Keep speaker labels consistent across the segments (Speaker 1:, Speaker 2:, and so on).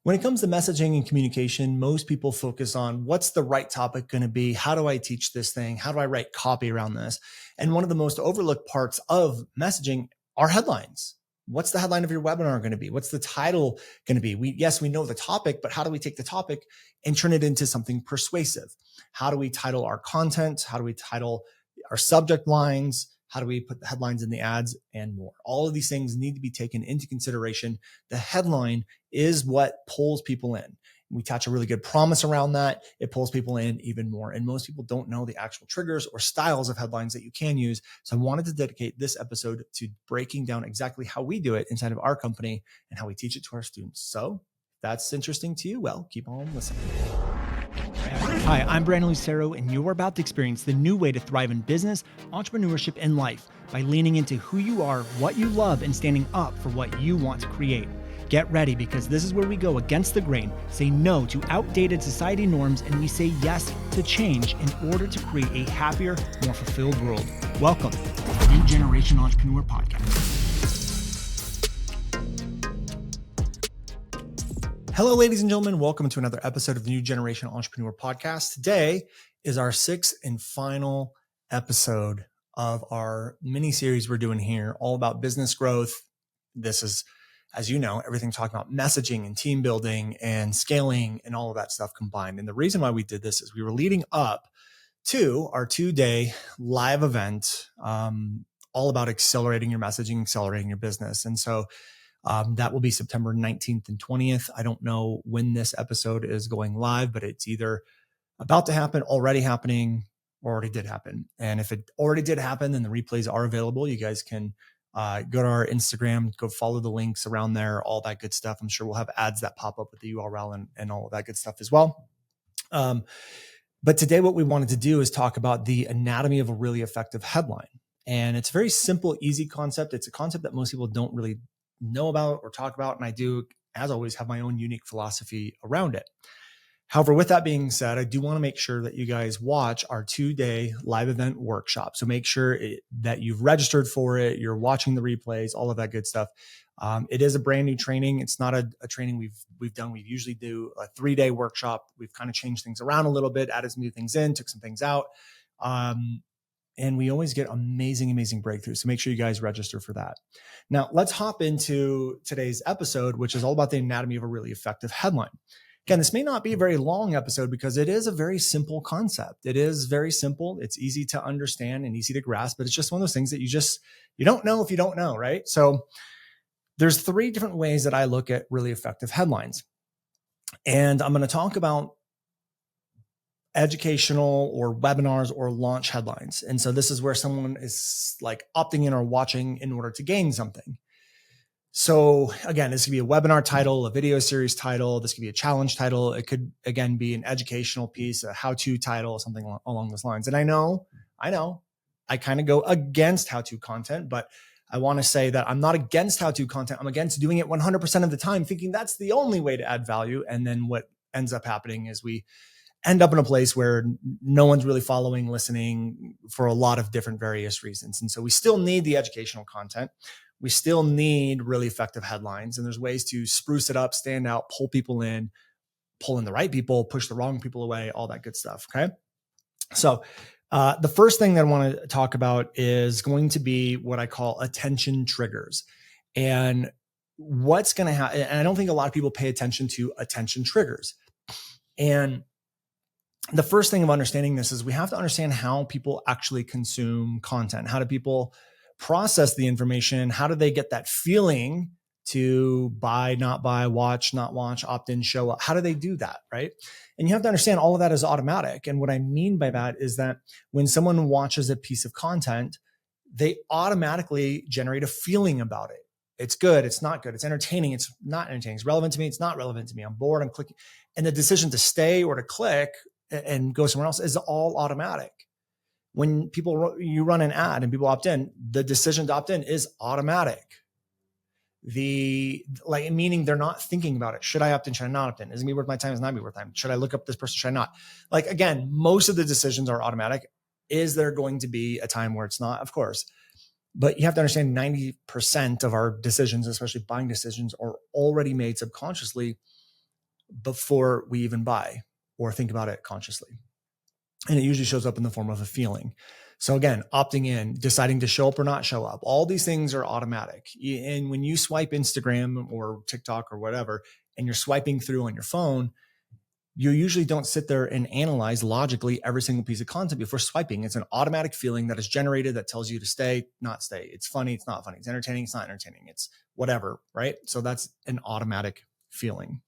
Speaker 1: When it comes to messaging and communication, most people focus on what's the right topic going to be? How do I teach this thing? How do I write copy around this? And one of the most overlooked parts of messaging are headlines. What's the headline of your webinar going to be? What's the title going to be? Yes, we know the topic, but how do we take the topic and turn it into something persuasive? How do we title our content? How do we title our subject lines? How do we put the headlines in the ads and more? All of these things need to be taken into consideration. The headline is what pulls people in. We attach a really good promise around that. It pulls people in even more. And most people don't know the actual triggers or styles of headlines that you can use. So I wanted to dedicate this episode to breaking down exactly how we do it inside of our company and how we teach it to our students. So if that's interesting to you, well, keep on listening.
Speaker 2: Hi, I'm Brandon Lucero, and you're about to experience the new way to thrive in business, entrepreneurship, and life by leaning into who you are, what you love, and standing up for what you want to create. Get ready, because this is where we go against the grain, say no to outdated society norms, and we say yes to change in order to create a happier, more fulfilled world. Welcome to the New Generation Entrepreneur Podcast.
Speaker 1: Hello, ladies and gentlemen. Welcome to another episode of the New Generation Entrepreneur Podcast. Today is our sixth and final episode of our mini series we're doing here, all about business growth. This is, as you know, everything talking about messaging and team building and scaling and all of that stuff combined. And the reason why we did this is we were leading up to our 2-day live event, all about accelerating your messaging, accelerating your business. And so that will be September 19th and 20th. I don't know when this episode is going live, but it's either about to happen, already happening, or already did happen. And if it already did happen, then the replays are available. You guys can go to our Instagram, go follow the links around there, all that good stuff. I'm sure we'll have ads that pop up with the URL and all of that good stuff as well. But today what we wanted to do is talk about the anatomy of a really effective headline. And it's a very simple, easy concept. It's a concept that most people don't really know about or talk about. And I do, as always, have my own unique philosophy around it. However, with that being said, I do want to make sure that you guys watch our 2-day live event workshop. So make sure that you've registered for it. You're watching the replays, all of that good stuff. It is a brand new training. It's not a training we've done. We usually do a 3-day workshop. We've kind of changed things around a little bit, added some new things in, took some things out. And we always get amazing breakthroughs. So make sure you guys register for that. Now, let's hop into today's episode, which is all about the anatomy of a really effective headline. Again, this may not be a very long episode because it is a very simple concept. It is very simple. It's easy to understand and easy to grasp, but it's just one of those things that you don't know if you don't know, right? So there's 3 different ways that I look at really effective headlines. And I'm going to talk about educational or webinars or launch headlines. And so this is where someone is like opting in or watching in order to gain something. So again, this could be a webinar title, a video series title. This could be a challenge title. It could, again, be an educational piece, a how-to title, something along those lines. And I know, I kind of go against how-to content, but I want to say that I'm not against how-to content. I'm against doing it 100% of the time, thinking that's the only way to add value. And then what ends up happening is we end up in a place where no one's really following, listening for a lot of different various reasons. And so we still need the educational content. We still need really effective headlines. And there's ways to spruce it up, stand out, pull people in, pull in the right people, push the wrong people away, all that good stuff. Okay. So the first thing that I want to talk about is going to be what I call attention triggers. And what's going to happen, and I don't think a lot of people pay attention to attention triggers. And the first thing of understanding this is we have to understand how people actually consume content. How do people process the information? How do they get that feeling to buy, not buy, watch, not watch, opt in, show up? How do they do that, right? And you have to understand all of that is automatic. And what I mean by that is that when someone watches a piece of content, they automatically generate a feeling about it. It's good. It's not good. It's entertaining. It's not entertaining. It's relevant to me. It's not relevant to me. I'm bored. I'm clicking. And the decision to stay or to click and go somewhere else is all automatic. When you run an ad and people opt in, the decision to opt in is automatic. Meaning they're not thinking about it. Should I opt in? Should I not opt in? Is it gonna be worth my time? Is it not gonna be worth time? Should I look up this person? Should I not? Again, most of the decisions are automatic. Is there going to be a time where it's not? Of course. But you have to understand 90% of our decisions, especially buying decisions, are already made subconsciously before we even buy or think about it consciously. And it usually shows up in the form of a feeling. So again, opting in, deciding to show up or not show up, all these things are automatic. And when you swipe Instagram or TikTok or whatever, and you're swiping through on your phone, you usually don't sit there and analyze logically every single piece of content before swiping. It's an automatic feeling that is generated that tells you to stay, not stay. It's funny, it's not funny. It's entertaining, it's not entertaining. It's whatever, right? So that's an automatic feeling.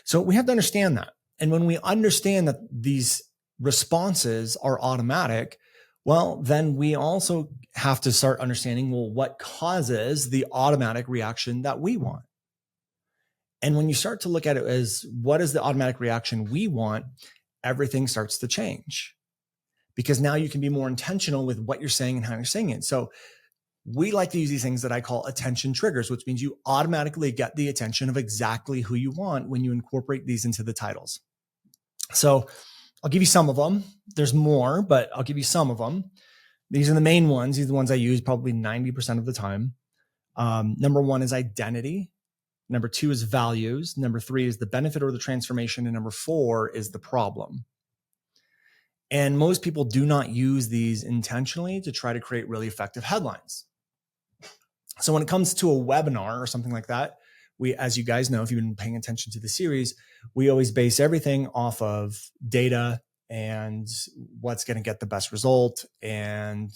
Speaker 1: So we have to understand that. And when we understand that these responses are automatic, well, then we also have to start understanding, well, what causes the automatic reaction that we want? And when you start to look at it as what is the automatic reaction we want, everything starts to change, because now you can be more intentional with what you're saying and how you're saying it. So we like to use these things that I call attention triggers, which means you automatically get the attention of exactly who you want when you incorporate these into the titles. So I'll give you some of them. There's more, but I'll give you some of them. These are the main ones. These are the ones I use probably 90% of the time. Number one is identity. Number two is values. Number three is the benefit or the transformation. And number four is the problem. And most people do not use these intentionally to try to create really effective headlines. So when it comes to a webinar or something like that, we, as you guys know, if you've been paying attention to the series, we always base everything off of data and what's going to get the best result and,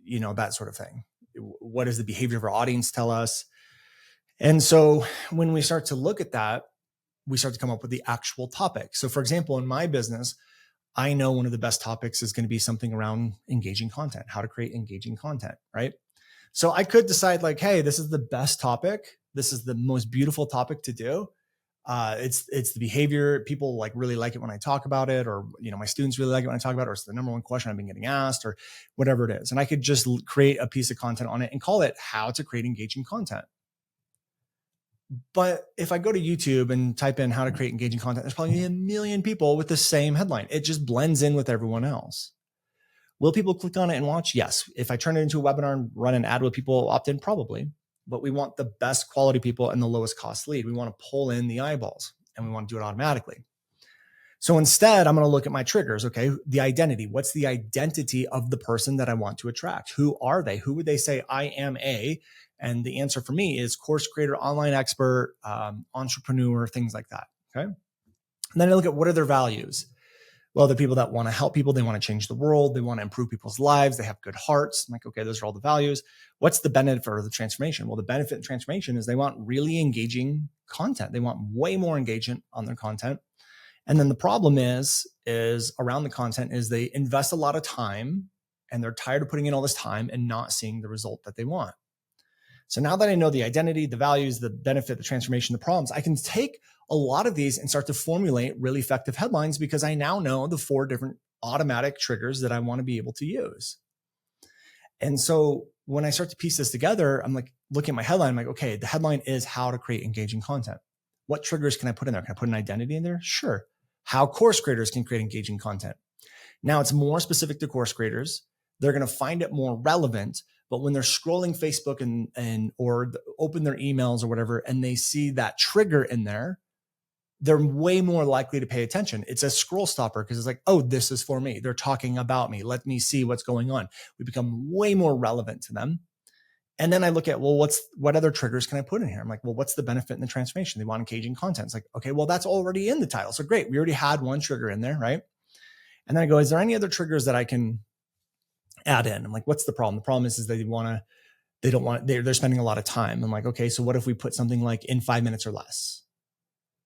Speaker 1: that sort of thing. What does the behavior of our audience tell us? And so when we start to look at that, we start to come up with the actual topic. So for example, in my business, I know one of the best topics is going to be something around engaging content, how to create engaging content, right? So I could decide like, hey, this is the best topic. This is the most beautiful topic to do. It's the behavior. People really like it when I talk about it, or, my students really like it when I talk about it, or it's the number one question I've been getting asked, or whatever it is. And I could just create a piece of content on it and call it how to create engaging content. But if I go to YouTube and type in how to create engaging content, there's probably a million people with the same headline. It just blends in with everyone else. Will people click on it and watch? Yes. If I turn it into a webinar and run an ad, will people opt in? Probably. But we want the best quality people and the lowest cost lead. We want to pull in the eyeballs, and we want to do it automatically. So instead, I'm going to look at my triggers. Okay. The identity. What's the identity of the person that I want to attract? Who are they? Who would they say I am a? And the answer for me is course creator, online expert, entrepreneur, things like that. Okay. And then I look at what are their values. Well, they're people that want to help people. They want to change the world. They want to improve people's lives. They have good hearts. I'm like, okay, those are all the values. What's the benefit or the transformation? Well, the benefit and transformation is they want really engaging content. They want way more engagement on their content. And then the problem is around the content is they invest a lot of time, and they're tired of putting in all this time and not seeing the result that they want. So now that I know the identity, the values, the benefit, the transformation, the problems, I can take a lot of these and start to formulate really effective headlines, because I now know the 4 different automatic triggers that I want to be able to use. And so when I start to piece this together, I'm like, looking at my headline, I'm like, okay, the headline is how to create engaging content. What triggers can I put in there? Can I put an identity in there? Sure. How course creators can create engaging content. Now it's more specific to course creators. They're going to find it more relevant. But when they're scrolling Facebook and or open their emails or whatever, and they see that trigger in there, they're way more likely to pay attention. It's a scroll stopper, because it's like, oh, this is for me. They're talking about me. Let me see what's going on. We become way more relevant to them. And then I look at, well, what other triggers can I put in here? I'm like, well, what's the benefit and the transformation? They want engaging content. It's like, okay, well, that's already in the title. So great. We already had one trigger in there, right? And then I go, is there any other triggers that I can add in? I'm like, what's the problem? The problem is they're spending a lot of time. I'm like, okay, so what if we put something like in 5 minutes or less?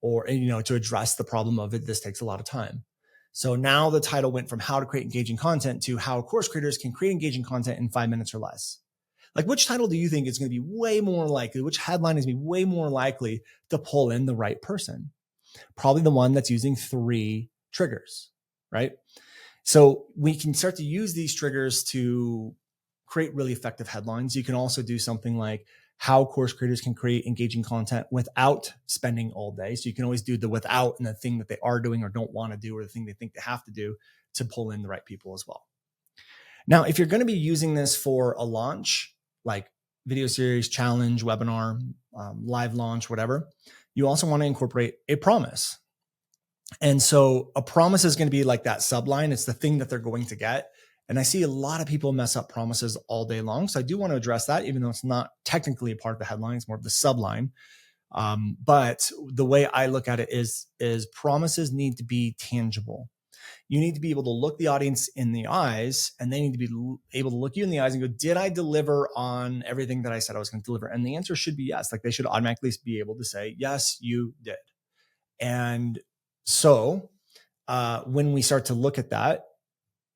Speaker 1: Or, to address the problem of it, this takes a lot of time. So now the title went from how to create engaging content to how course creators can create engaging content in 5 minutes or less. Like, which title do you think is going to be way more likely? Which headline is going to be way more likely to pull in the right person? Probably the one that's using 3 triggers, right? So we can start to use these triggers to create really effective headlines. You can also do something like how course creators can create engaging content without spending all day. So you can always do the without and the thing that they are doing or don't want to do, or the thing they think they have to do, to pull in the right people as well. Now, if you're going to be using this for a launch, like video series, challenge, webinar, live launch, whatever, you also want to incorporate a promise. And so a promise is going to be like that subline. It's the thing that they're going to get. And I see a lot of people mess up promises all day long. So I do want to address that, even though it's not technically a part of the headline, it's more of the subline. But the way I look at it is promises need to be tangible. You need to be able to look the audience in the eyes, and they need to be able to look you in the eyes and go, did I deliver on everything that I said I was going to deliver? And the answer should be yes. Like they should automatically be able to say, yes, you did. And so when we start to look at that,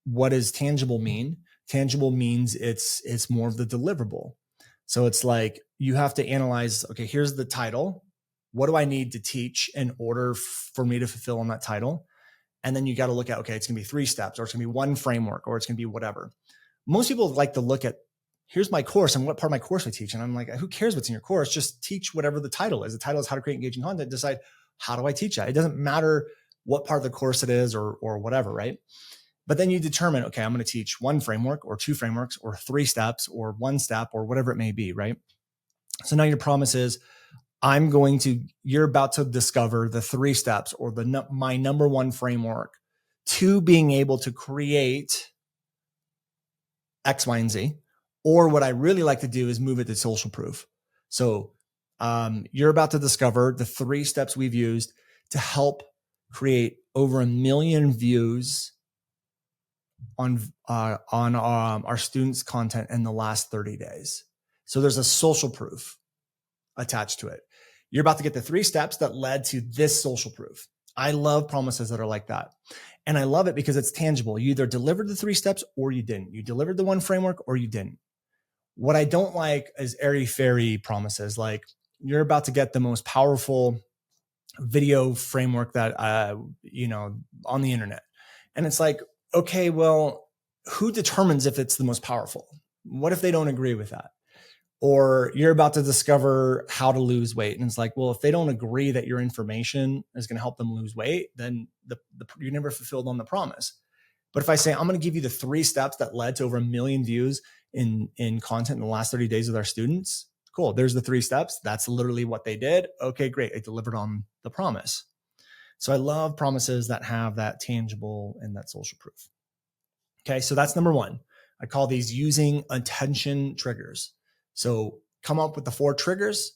Speaker 1: what does tangible mean? Tangible means it's more of the deliverable. So it's like you have to analyze, okay, here's the title. What do I need to teach in order for me to fulfill on that title? And then you got to look at, okay, it's going to be 3 steps, or it's going to be 1 framework, or it's going to be whatever. Most people like to look at, here's my course and what part of my course I teach. And I'm like, who cares what's in your course? Just teach whatever the title is. The title is how to create engaging content. Decide, how do I teach that? It doesn't matter what part of the course it is or whatever, right? But then you determine, okay, I'm going to teach 1 framework or 2 frameworks or 3 steps or 1 step or whatever it may be, right? So now your promise is, you're about to discover the 3 steps or my number 1 framework to being able to create X, Y, and Z. Or what I really like to do is move it to social proof. So you're about to discover the 3 steps we've used to help create over 1 million views on our students' content in the last 30 days. So there's a social proof attached to it. You're about to get the 3 steps that led to this social proof. I love promises that are like that. And I love it because it's tangible. You either delivered the 3 steps or you didn't. You delivered the 1 framework or you didn't. What I don't like is airy-fairy promises. Like you're about to get the most powerful video framework that, on the internet. And it's like, okay, well, who determines if it's the most powerful? What if they don't agree with that? Or you're about to discover how to lose weight. And it's like, well, if they don't agree that your information is going to help them lose weight, then you never fulfilled on the promise. But if I say, I'm going to give you the 3 steps that led to over 1 million views in content in the last 30 days with our students, cool. There's the 3 steps. That's literally what they did. Okay, great. I delivered on the promise. So I love promises that have that tangible and that social proof. Okay, so that's number 1. I call these using attention triggers. So come up with the 4 triggers,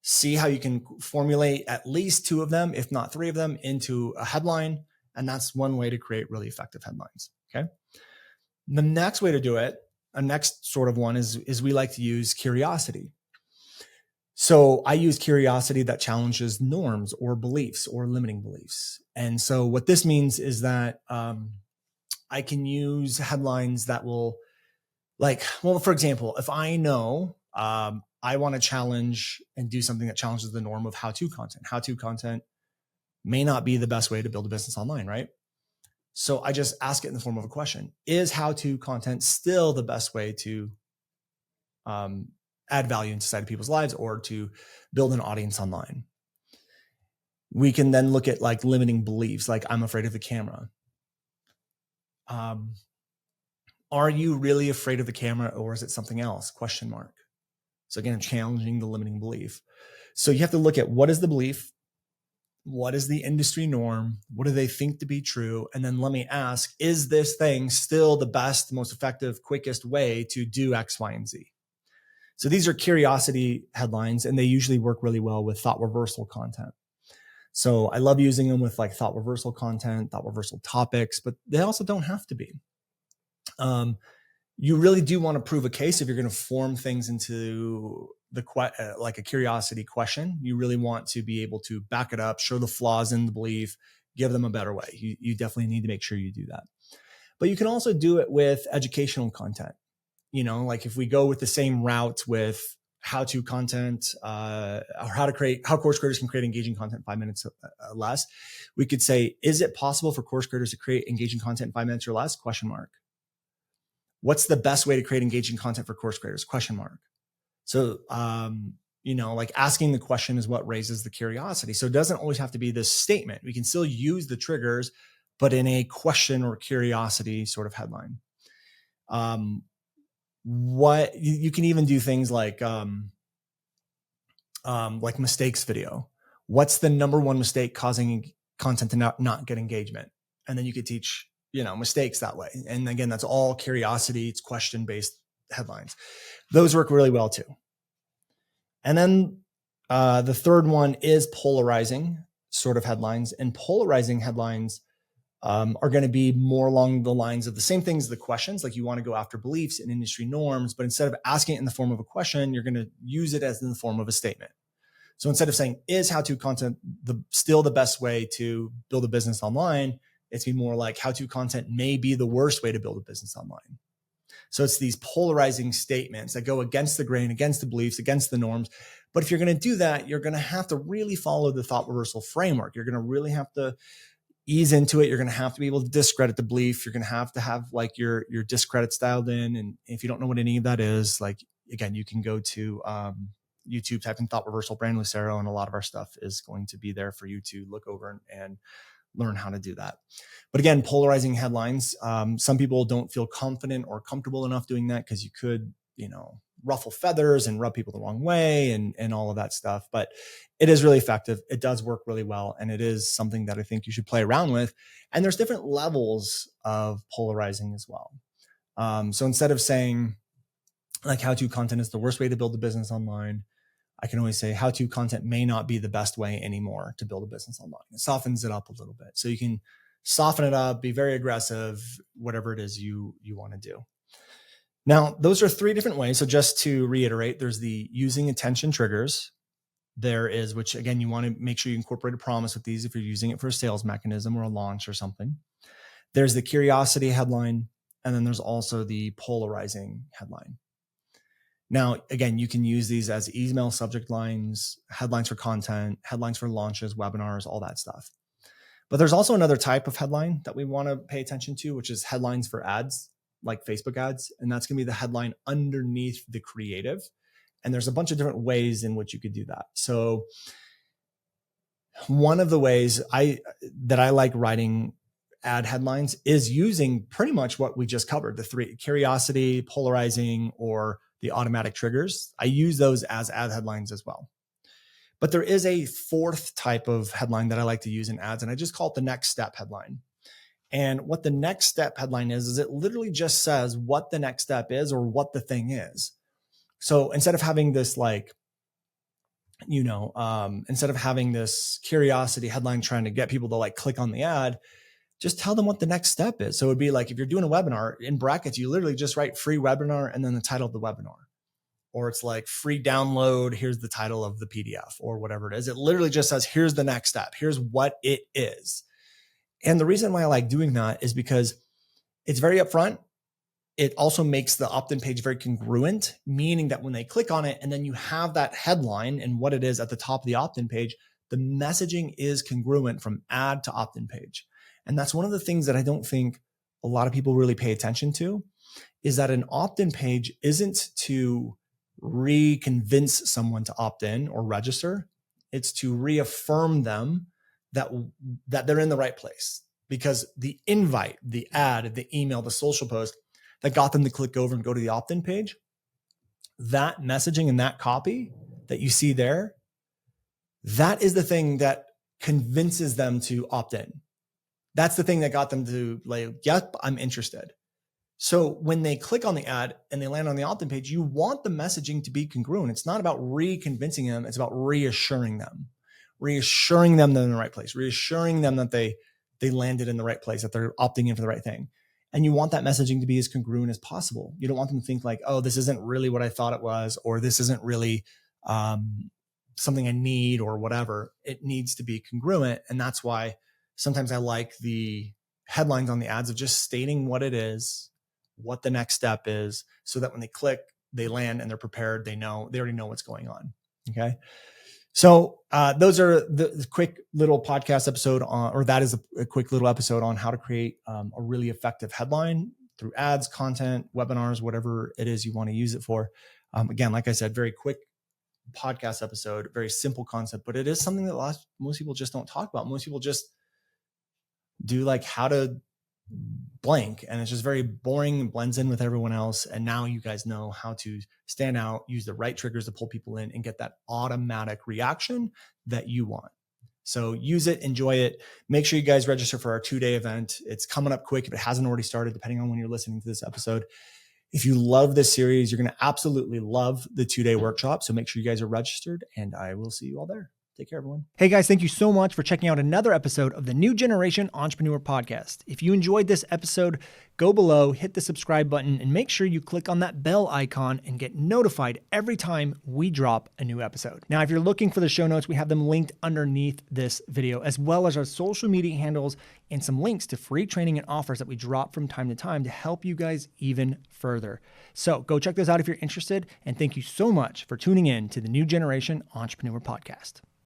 Speaker 1: see how you can formulate at least 2 of them, if not 3 of them, into a headline. And that's one way to create really effective headlines. Okay. The next way to do it, a next sort of one is we like to use curiosity. So I use curiosity that challenges norms or beliefs or limiting beliefs. And so what this means is that I can use headlines that will, for example, if I know I want to challenge and do something that challenges the norm of how-to content. How-to content may not be the best way to build a business online, right? So I just ask it in the form of a question. Is how-to content still the best way to add value inside of people's lives or to build an audience online? We can then look at limiting beliefs, like I'm afraid of the camera. Are you really afraid of the camera or is it something else? Questionmark. So again, challenging the limiting belief. So you have to look at what is the belief? What is the industry norm? What do they think to be true? And then let me ask, is this thing still the best, most effective, quickest way to do X, Y, and Z? So these are curiosity headlines, and they usually work really well with thought reversal content. So I love using them with thought reversal content, thought reversal topics, but they also don't have to be. You really do want to prove a case if you're going to form things into a curiosity question. You really want to be able to back it up, show the flaws in the belief, give them a better way. You definitely need to make sure you do that. But you can also do it with educational content. If we go with the same route with how-to content, or how course creators can create engaging content in 5 minutes or less, we could say, is it possible for course creators to create engaging content in 5 minutes or less? Questionmark. What's the best way to create engaging content for course creators? Questionmark. So, asking the question is what raises the curiosity. So it doesn't always have to be this statement. We can still use the triggers, but in a question or curiosity sort of headline. What you can even do things like mistakes video. What's the number 1 mistake causing content to not get engagement. And then you could teach, mistakes that way. And again, that's all curiosity. It's question-based headlines. Those work really well too. And then the third one is polarizing sort of headlines. And polarizing headlines are going to be more along the lines of the same things as the questions. Like you want to go after beliefs and industry norms, but instead of asking it in the form of a question, you're going to use it as in the form of a statement. So instead of saying, is how-to content still the best way to build a business online? It's be more like how-to content may be the worst way to build a business online. So it's these polarizing statements that go against the grain, against the beliefs, against the norms. But if you're going to do that, you're going to have to really follow the thought reversal framework. You're going to really have to ease into it. You're going to have to be able to discredit the belief. You're going to have like your discredit dialed in. And if you don't know what any of that is, like, again, you can go to YouTube, type in thought reversal, Brandon Lucero, and a lot of our stuff is going to be there for you to look over and learn how to do that. But again, polarizing headlines. Some people don't feel confident or comfortable enough doing that because you could, ruffle feathers and rub people the wrong way and all of that stuff. But it is really effective. It does work really well. And it is something that I think you should play around with. And there's different levels of polarizing as well. So instead of saying like how-to content is the worst way to build a business online, I can always say how-to content may not be the best way anymore to build a business online. It softens it up a little bit. So you can soften it up, be very aggressive, whatever it is you want to do. Now, those are three different ways. So just to reiterate, there's the using attention triggers. There is, which again, you want to make sure you incorporate a promise with these if you're using it for a sales mechanism or a launch or something. There's the curiosity headline. And then there's also the polarizing headline. Now, again, you can use these as email subject lines, headlines for content, headlines for launches, webinars, all that stuff. But there's also another type of headline that we want to pay attention to, which is headlines for ads, like Facebook ads. And that's going to be the headline underneath the creative. And there's a bunch of different ways in which you could do that. So one of the ways that I like writing ad headlines is using pretty much what we just covered, the three: curiosity, polarizing, or the automatic triggers. I use those as ad headlines as well. But there is a fourth type of headline that I like to use in ads, and I just call it the next step headline. And what the next step headline is it literally just says what the next step is or what the thing is. So instead of having this instead of having this curiosity headline trying to get people to click on the ad, just tell them what the next step is. So it would be like, if you're doing a webinar, in brackets, you literally just write free webinar and then the title of the webinar. Or it's like free download, here's the title of the PDF or whatever it is. It literally just says, here's the next step. Here's what it is. And the reason why I like doing that is because it's very upfront. It also makes the opt-in page very congruent, meaning that when they click on it and then you have that headline and what it is at the top of the opt-in page, the messaging is congruent from ad to opt-in page. And that's one of the things that I don't think a lot of people really pay attention to, is that an opt-in page isn't to reconvince someone to opt in or register. It's to reaffirm them that they're in the right place, because the invite, the ad, the email, the social post that got them to click over and go to the opt-in page, that messaging and that copy that you see there, that is the thing that convinces them to opt in. That's the thing that got them to yep, I'm interested. So when they click on the ad and they land on the opt-in page, you want the messaging to be congruent. It's not about reconvincing them. It's about reassuring them they're in the right place, reassuring them that they landed in the right place, that they're opting in for the right thing. And you want that messaging to be as congruent as possible. You don't want them to think like, oh, this isn't really what I thought it was, or this isn't really something I need or whatever. It needs to be congruent. And that's why sometimes I like the headlines on the ads of just stating what it is, what the next step is, so that when they click, they land and they're prepared. They already know what's going on. Okay. So those are the quick little podcast episode that is a quick little episode on how to create a really effective headline through ads, content, webinars, whatever it is you want to use it for. Again, like I said, very quick podcast episode, very simple concept, but it is something that most people just don't talk about. Most people just do how to blank, and it's just very boring and blends in with everyone else. And now you guys know how to stand out, use the right triggers to pull people in and get that automatic reaction that you want. So use it, enjoy it. Make sure you guys register for our 2-day event. It's coming up quick if it hasn't already started, depending on when you're listening to this episode. If you love this series, you're going to absolutely love the 2-day workshop. So make sure you guys are registered, and I will see you all there. Take care, everyone.
Speaker 2: Hey guys, thank you so much for checking out another episode of the New Generation Entrepreneur Podcast. If you enjoyed this episode, go below, hit the subscribe button, and make sure you click on that bell icon and get notified every time we drop a new episode. Now, if you're looking for the show notes, we have them linked underneath this video, as well as our social media handles and some links to free training and offers that we drop from time to time to help you guys even further. So go check those out if you're interested, and thank you so much for tuning in to the New Generation Entrepreneur Podcast.